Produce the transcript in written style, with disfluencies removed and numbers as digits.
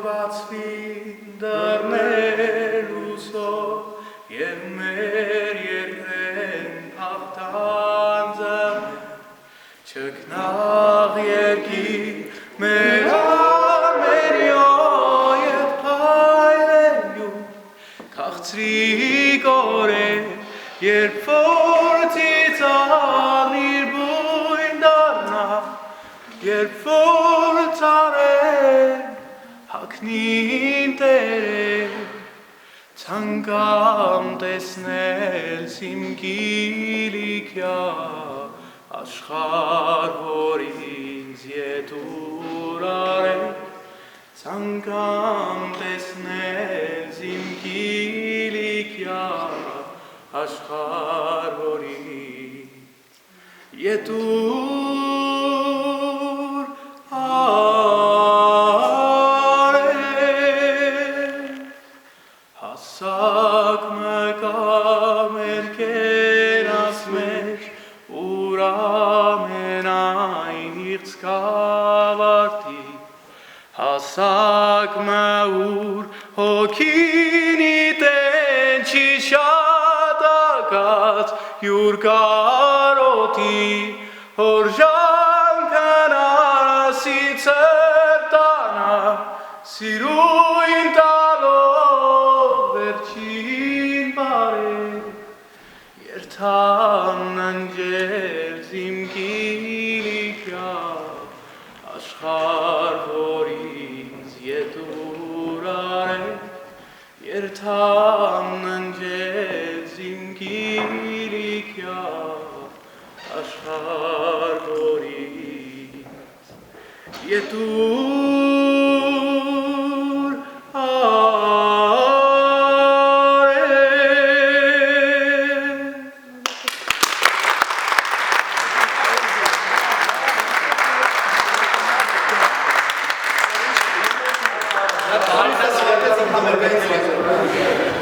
բացվին դռներ ուսով և մեր երկրեն փախտան ձեռներ չքնաղ երկիր մեր ամերյո և փայլեյու քաղցրի կորեր երբ որ ծիծաղիր բույն դառնա երբ որ ծառեր հագնին տերեր ցանկամ տեսնել իմ գիլիքյա աշխարհ որ ինձ ետուր արել ցանկամ տեսնել իմ գիլիքյա աշխարհ որ ինձ ետուր Հասակ մկա մեր կերած մեր ուր ամենայն իղծ կավարտի Հասակ մը ուր հոգին իտեն չի շատակած յուր կարոտի հոր ժամքն արասի ծրտանա սիրույն տալով վերջին բարեր երթան ընջեր իմ գիլիքյա աշխարհ որ ինձ ետուր արել երթան ընջեր իմ գիլիքյա աշխարհ որ ինձ ետուր արել